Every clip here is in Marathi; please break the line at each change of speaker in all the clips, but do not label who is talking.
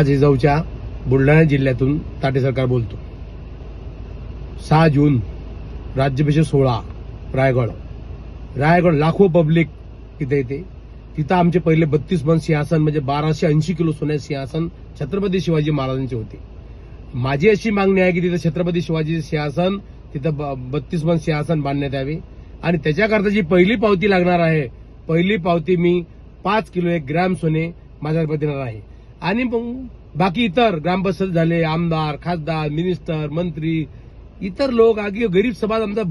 जिजाऊच्या बुलढाणा जिल्ह्यातून ताटे सरकार बोलतो. 6 जून राज्याभिषेक सोहळा रायगड लाखो पब्लिक तिथे येते. तिथं आमचे पहिले 32 मन सिंहासन म्हणजे 1280 किलो सोन्याचे सिंहासन छत्रपती शिवाजी महाराजांचे होते. माझी अशी मागणी आहे की तिथं छत्रपती शिवाजी सिंहासन तिथं 32 मन सिंहासन बांधण्यात यावे आणि त्याच्याकरता जी पहिली पावती लागणार आहे, पहिली पावती मी 5 किलो 1 ग्रॅम सोने माझ्याकडे देणार आहे. आणि मग बाकी इतर ग्रामपंचायत झाले, आमदार, खासदार, मिनिस्टर, मंत्री, इतर लोक आगी गरीब समाज आमचा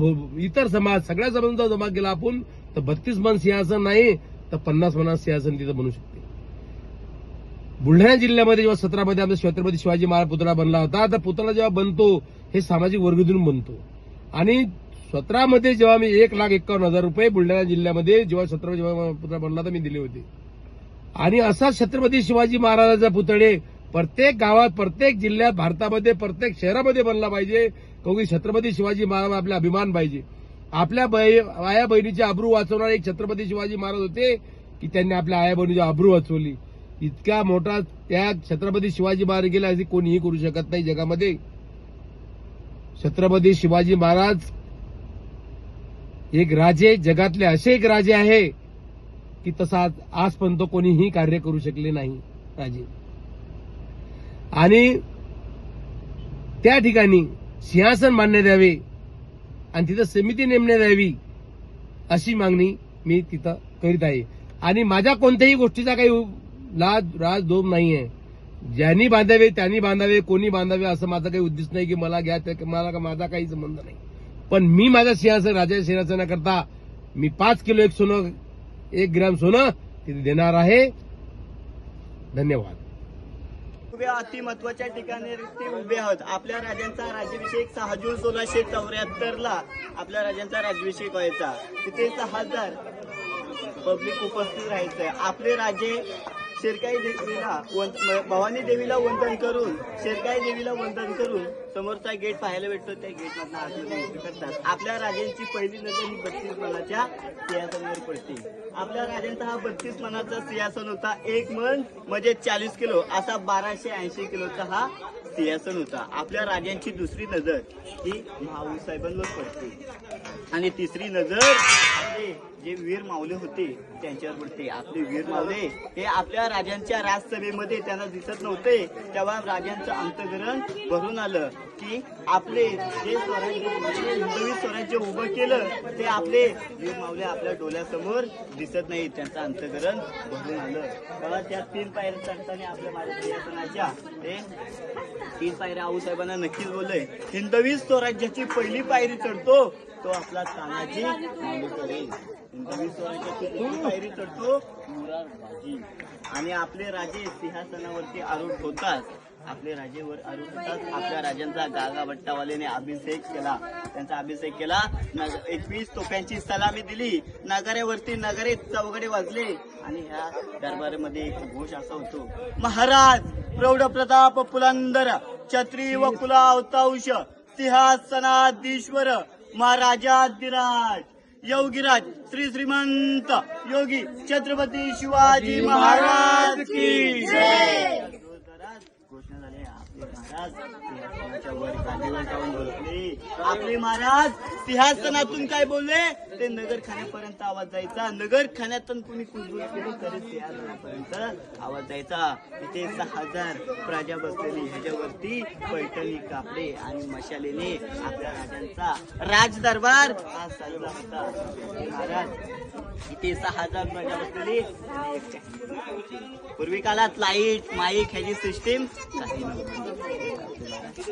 इतर समाज सगळ्या समाजांचा जमा केला आपण तर 32 मन सिंहासन नाही तर 50 मनात सिंहासन तिथं बनू शकते. बुलढाणा जिल्ह्यामध्ये जेव्हा 17 मध्ये आमचा छत्रपती शिवाजी महाराज पुतळा बनला होता तर पुतळा जेव्हा बनतो हे सामाजिक वर्गणीतून बनतो आणि 17 मध्ये जेव्हा मी 1,51,000 रुपये बुलढाणा जिल्ह्यामध्ये जेव्हा छत्रपती शिवाजी पुतळा बनला तर मी दिले होते. आणि असा छत्रपती शिवाजी महाराजांचा पुतळे प्रत्येक गावात, प्रत्येक जिल्ह्यात, भारतामध्ये प्रत्येक शहरामध्ये बनला पाहिजे. कारण छत्रपती शिवाजी महाराज आपला अभिमान पाहिजे. आपल्या आया बहिणीचे अब्रू वाचवणारे एक छत्रपती शिवाजी महाराज होते की त्यांनी आपल्या आया बहिणीची अब्रू वाचवली. इतका मोठा त्या छत्रपती शिवाजी महाराज गेला असे कोणीही करू शकत नाही जगामध्ये. छत्रपती शिवाजी महाराज एक राजे, जगातले असे एक राजे आहे की तसा आजपर्यंत कोणीही कार्य करू शकले नाही राजे. आणि त्या ठिकाणी सिंहासन बांधण्यात यावे आणि तिथं समिती नेमण्यात यावी अशी मागणी मी तिथं करीत आहे. आणि माझ्या कोणत्याही गोष्टीचा काही लाज राजदोम नाहीये. ज्यांनी बांधावे त्यांनी बांधावे, कोणी बांधावे असं माझा काही उद्देश नाही की मला घ्या, मला माझा काही संबंध नाही. पण मी माझ्या सिंहासन राजा सिंहासनाकरता मी 5 किलो 1 ग्रॅम सोनं तिथे देणार आहे. धन्यवाद.
अति महत्वाच्या ठिकाणी ते उभे आहोत. आपल्या राजांचा राज्याभिषेक 6 जून 1674 आपल्या राजांचा राज्याभिषेक व्हायचा. तिथे 6,000 पब्लिक उपस्थित राहायचंय. आपले राजे शेरकाई देवीला भवानी देवीला वंदन करून, शेरकाई देवीला वंदन करून समोरचा गेट पाहायला भेटतो. त्या गेटमधून आतमध्ये एंट्री करतात. आपल्या राजांची पहिली नजर ही 32 मनाच्या सिंहासनावर पडते. आपल्या राजांचा हा 32 मनाचा सिंहासन होता. 1 मन म्हणजे 40 किलो असा 1280 किलोचा हा सिंहासन होता. आपल्या राजांची दुसरी नजर ही भाऊसाहेबांवर पडते आणि तिसरी नजर जे वीर मावले होते त्यांच्यावर पडते. आपले वीर मावले हे आपल्या राजांच्या राजसभेमध्ये त्यांना दिसत नव्हते. तेव्हा राजांचं अंतःकरण भरून आलं की आपले जे स्वराज्य हिंदवी स्वराज्य उभं केलं ते आपले वीर मावले आपल्या डोळ्यासमोर दिसत नाही. त्यांचं अंतःकरण भरून आलं. तेव्हा त्या 3 पायऱ्या चढताना आपल्या भारत सिंहासनाच्या ते 3 पायऱ्या आऊसाहेबांना नक्कीच बोलले. हिंदवी स्वराज्याची पहिली पायरी चढतो तो आपला तानाजी मालुसरे. हिंदवी स्वराज्याची पहिली पायरी चढतो मुरारबाजी. आणि आपले राजे सिंहासनावरती आरूढ होतात. आपले राजेवर आरूढ होतात. आपल्या राजांचा गागाभट्टावालेने अभिषेक केला. त्यांचा अभिषेक केला. 21 तोफ्यांची सलामी दिली. नगाऱ्यावरती नगारे चौघडे वाजले आणि ह्या दरबारामध्ये एक घोष असा होतो. महाराज प्रौढ प्रताप पुरंदर छत्री व कुलावतांश सिंहासनाधीश्वर महाराजाधिराज योगीराज श्री श्रीमंत योगी छत्रपती शिवाजी महाराज की जय. घोषणा झाली. आपले महाराज सिंहासनाच्या वर गादीवर जाऊन बोलले. आपले महाराज सिंहासनातून काय बोलले ते नगरखान्यापर्यंत आवाज जायचा. नगरखान्यातून कुणी कुजबूज केली तरी सिंहासनापर्यंत आवाज जायचा. तिथे 6,000 प्रजा बसलेली. ह्याच्यावरती पैठणी कापडे आणि मशालेने आपल्या राजांचा राजदरबार हा चालला होता. महाराज इथे 6,000 प्रजा बसलेली. पूर्वी काळात लाईट माईक ह्याची सिस्टीम काही नव्हती.